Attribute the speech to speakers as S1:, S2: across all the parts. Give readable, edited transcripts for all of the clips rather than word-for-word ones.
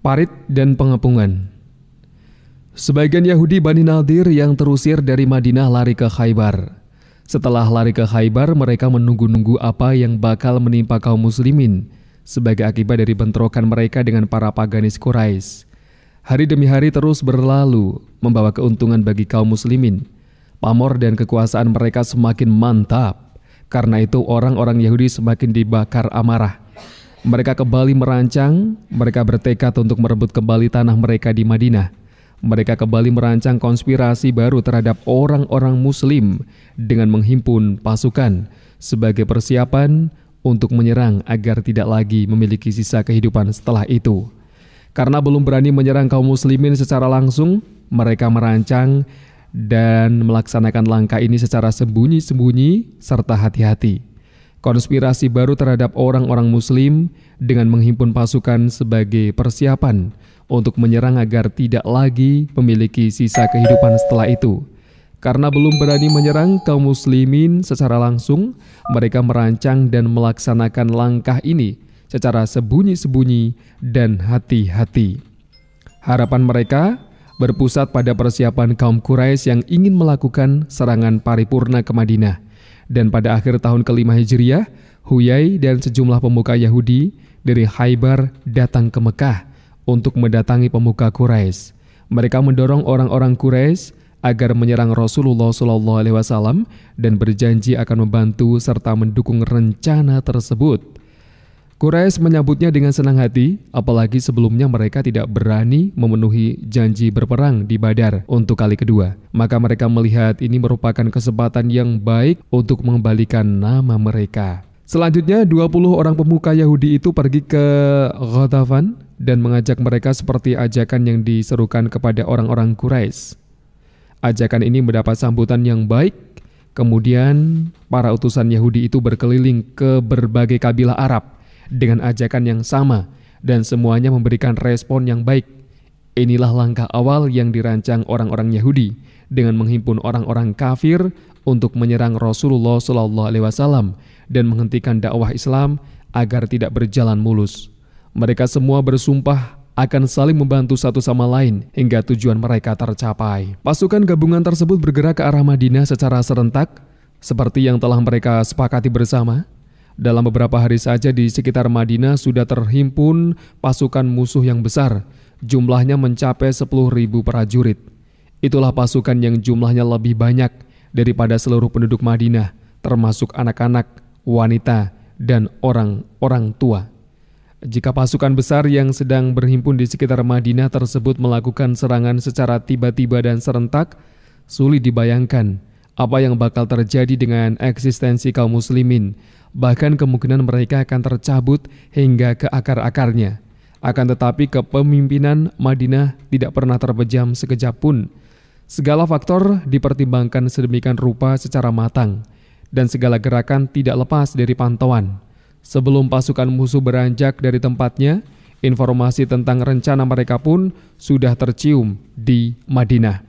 S1: Parit dan pengepungan. Sebagian Yahudi Bani Nadir yang terusir dari Madinah lari ke Khaybar. Setelah lari ke Khaybar, mereka menunggu-nunggu apa yang bakal menimpa kaum muslimin sebagai akibat dari bentrokan mereka dengan para paganis Quraisy. Hari demi hari terus berlalu, membawa keuntungan bagi kaum muslimin. Pamor dan kekuasaan mereka semakin mantap. Karena itu orang-orang Yahudi semakin dibakar amarah. Mereka kembali merancang, mereka bertekad untuk merebut kembali tanah mereka di Madinah. Mereka kembali merancang konspirasi baru terhadap orang-orang muslim dengan menghimpun pasukan sebagai persiapan untuk menyerang agar tidak lagi memiliki sisa kehidupan setelah itu. Karena belum berani menyerang kaum muslimin secara langsung, mereka merancang dan melaksanakan langkah ini secara sembunyi-sembunyi serta hati-hati. Konspirasi baru terhadap orang-orang muslim dengan menghimpun pasukan sebagai persiapan untuk menyerang agar tidak lagi memiliki sisa kehidupan setelah itu. Karena belum berani menyerang kaum muslimin secara langsung, mereka merancang dan melaksanakan langkah ini secara sembunyi-sembunyi dan hati-hati. Harapan mereka berpusat pada persiapan kaum Quraisy yang ingin melakukan serangan paripurna ke Madinah. Dan pada akhir tahun ke-5 Hijriah, Huyai dan sejumlah pemuka Yahudi dari Khaybar datang ke Mekah untuk mendatangi pemuka Quraisy. Mereka mendorong orang-orang Quraisy agar menyerang Rasulullah SAW dan berjanji akan membantu serta mendukung rencana tersebut. Quraisy menyambutnya dengan senang hati, apalagi sebelumnya mereka tidak berani memenuhi janji berperang di Badar untuk kali kedua. Maka mereka melihat ini merupakan kesempatan yang baik untuk mengembalikan nama mereka. Selanjutnya 20 orang pemuka Yahudi itu pergi ke Ghatafan dan mengajak mereka seperti ajakan yang diserukan kepada orang-orang Quraisy. Ajakan ini mendapat sambutan yang baik. Kemudian para utusan Yahudi itu berkeliling ke berbagai kabilah Arab dengan ajakan yang sama dan semuanya memberikan respon yang baik. Inilah langkah awal yang dirancang orang-orang Yahudi dengan menghimpun orang-orang kafir untuk menyerang Rasulullah SAW dan menghentikan dakwah Islam agar tidak berjalan mulus. Mereka semua bersumpah akan saling membantu satu sama lain hingga tujuan mereka tercapai. Pasukan gabungan tersebut bergerak ke arah Madinah secara serentak seperti yang telah mereka sepakati bersama. Dalam beberapa hari saja di sekitar Madinah sudah terhimpun pasukan musuh yang besar. Jumlahnya mencapai 10.000 prajurit. Itulah pasukan yang jumlahnya lebih banyak daripada seluruh penduduk Madinah, termasuk anak-anak, wanita, dan orang-orang tua. Jika pasukan besar yang sedang berhimpun di sekitar Madinah tersebut melakukan serangan secara tiba-tiba dan serentak, sulit dibayangkan apa yang bakal terjadi dengan eksistensi kaum muslimin. Bahkan kemungkinan mereka akan tercabut hingga ke akar-akarnya. Akan tetapi kepemimpinan Madinah tidak pernah terpejam sekejap pun. Segala faktor dipertimbangkan sedemikian rupa secara matang, dan segala gerakan tidak lepas dari pantauan. Sebelum pasukan musuh beranjak dari tempatnya, informasi tentang rencana mereka pun sudah tercium di Madinah.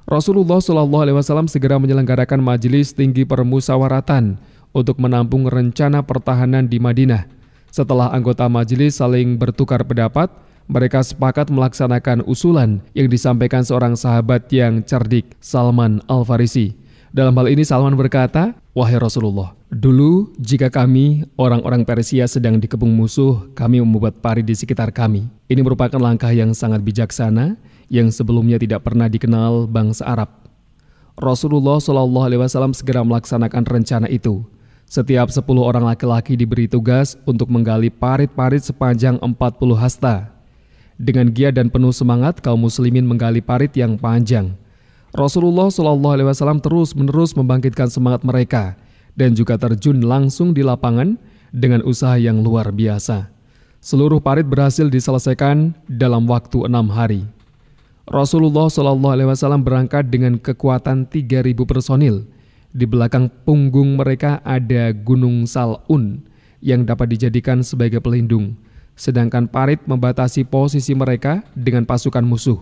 S1: Rasulullah SAW segera menyelenggarakan majelis tinggi permusyawaratan untuk menampung rencana pertahanan di Madinah. Setelah anggota majelis saling bertukar pendapat, mereka sepakat melaksanakan usulan yang disampaikan seorang sahabat yang cerdik, Salman Al-Farisi. Dalam hal ini Salman berkata, "Wahai Rasulullah, dulu jika kami, orang-orang Persia sedang dikepung musuh, kami membuat parit di sekitar kami. Ini merupakan langkah yang sangat bijaksana, yang sebelumnya tidak pernah dikenal bangsa Arab." Rasulullah SAW segera melaksanakan rencana itu. Setiap 10 orang laki-laki diberi tugas untuk menggali parit-parit sepanjang 40 hasta. Dengan giat dan penuh semangat, kaum muslimin menggali parit yang panjang. Rasulullah SAW terus-menerus membangkitkan semangat mereka dan juga terjun langsung di lapangan dengan usaha yang luar biasa. Seluruh parit berhasil diselesaikan dalam waktu 6 hari. Rasulullah SAW berangkat dengan kekuatan 3.000 personil. Di belakang punggung mereka ada Gunung Sal'un yang dapat dijadikan sebagai pelindung, sedangkan parit membatasi posisi mereka dengan pasukan musuh.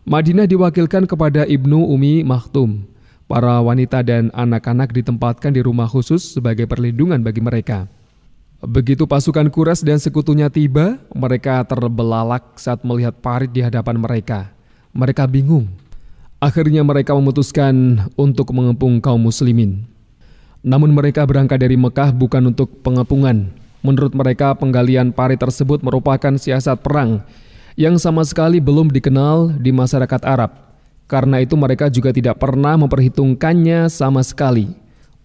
S1: Madinah diwakilkan kepada Ibnu Umi Maktum. Para wanita dan anak-anak ditempatkan di rumah khusus sebagai perlindungan bagi mereka. Begitu pasukan Quraisy dan sekutunya tiba, mereka terbelalak saat melihat parit di hadapan mereka. Mereka bingung. Akhirnya mereka memutuskan untuk mengepung kaum muslimin. Namun mereka berangkat dari Mekah bukan untuk pengepungan. Menurut mereka, penggalian parit tersebut merupakan siasat perang yang sama sekali belum dikenal di masyarakat Arab. Karena itu mereka juga tidak pernah memperhitungkannya sama sekali.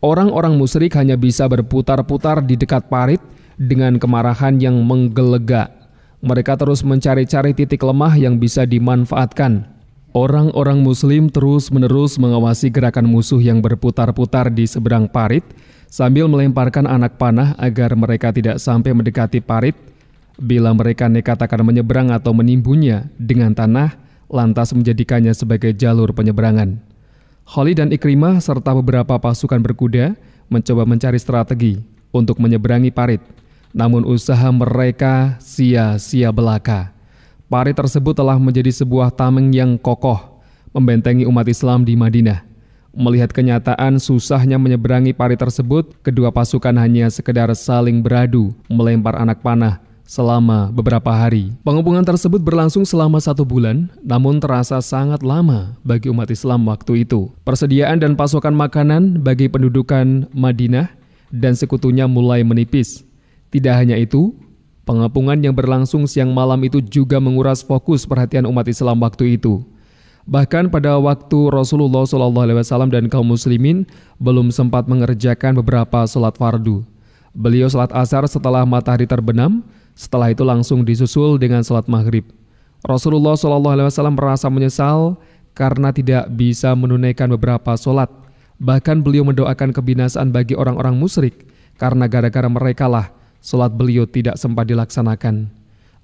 S1: Orang-orang musyrik hanya bisa berputar-putar di dekat parit dengan kemarahan yang menggelegak. Mereka terus mencari-cari titik lemah yang bisa dimanfaatkan. Orang-orang muslim terus-menerus mengawasi gerakan musuh yang berputar-putar di seberang parit sambil melemparkan anak panah agar mereka tidak sampai mendekati parit. Bila mereka nekat akan menyeberang atau menimbunnya dengan tanah, lantas menjadikannya sebagai jalur penyeberangan. Khalid dan Ikrimah serta beberapa pasukan berkuda mencoba mencari strategi untuk menyeberangi parit. Namun usaha mereka sia-sia belaka. Parit tersebut telah menjadi sebuah tameng yang kokoh, membentengi umat Islam di Madinah. Melihat kenyataan susahnya menyeberangi parit tersebut, kedua pasukan hanya sekedar saling beradu, melempar anak panah selama beberapa hari. Pengepungan tersebut berlangsung selama 1 bulan, namun terasa sangat lama bagi umat Islam waktu itu. Persediaan dan pasokan makanan bagi pendudukan Madinah dan sekutunya mulai menipis. Tidak hanya itu, pengepungan yang berlangsung siang malam itu juga menguras fokus perhatian umat Islam waktu itu. Bahkan pada waktu Rasulullah SAW dan kaum muslimin belum sempat mengerjakan beberapa sholat fardu. Beliau sholat asar setelah matahari terbenam, setelah itu langsung disusul dengan sholat maghrib. Rasulullah SAW merasa menyesal karena tidak bisa menunaikan beberapa sholat. Bahkan beliau mendoakan kebinasaan bagi orang-orang musyrik karena gara-gara mereka lah sholat beliau tidak sempat dilaksanakan.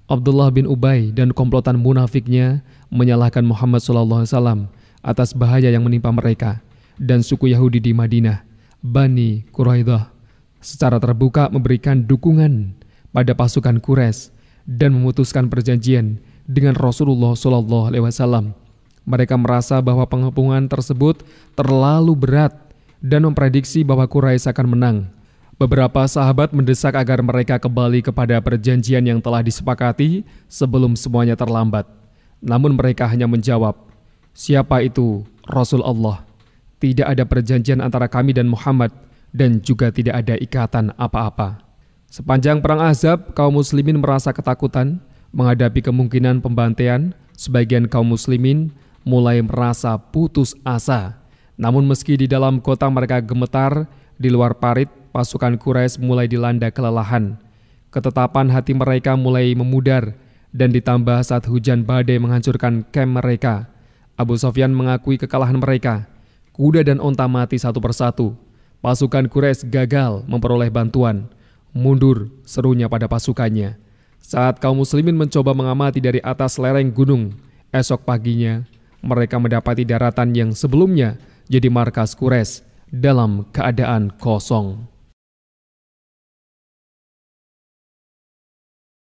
S1: Abdullah bin Ubay dan komplotan munafiknya menyalahkan Muhammad SAW atas bahaya yang menimpa mereka dan suku Yahudi di Madinah, Bani Quraidah, secara terbuka memberikan dukungan pada pasukan Quraisy dan memutuskan perjanjian dengan Rasulullah SAW. Mereka merasa bahwa pengepungan tersebut terlalu berat dan memprediksi bahwa Quraisy akan menang. Beberapa sahabat mendesak agar mereka kembali kepada perjanjian yang telah disepakati sebelum semuanya terlambat. Namun mereka hanya menjawab, "Siapa itu Rasul Allah? Tidak ada perjanjian antara kami dan Muhammad dan juga tidak ada ikatan apa-apa." Sepanjang perang Ahzab, kaum muslimin merasa ketakutan menghadapi kemungkinan pembantaian. Sebagian kaum muslimin mulai merasa putus asa. Namun meski di dalam kota mereka gemetar, di luar parit pasukan Quraisy mulai dilanda kelelahan. Ketetapan hati mereka mulai memudar dan ditambah saat hujan badai menghancurkan kamp mereka. Abu Sufyan mengakui kekalahan mereka. Kuda dan onta mati satu persatu. Pasukan Quraisy gagal memperoleh bantuan. "Mundur," serunya pada pasukannya. Saat kaum muslimin mencoba mengamati dari atas lereng gunung, esok paginya mereka mendapati daratan yang sebelumnya jadi markas Quraisy dalam keadaan kosong.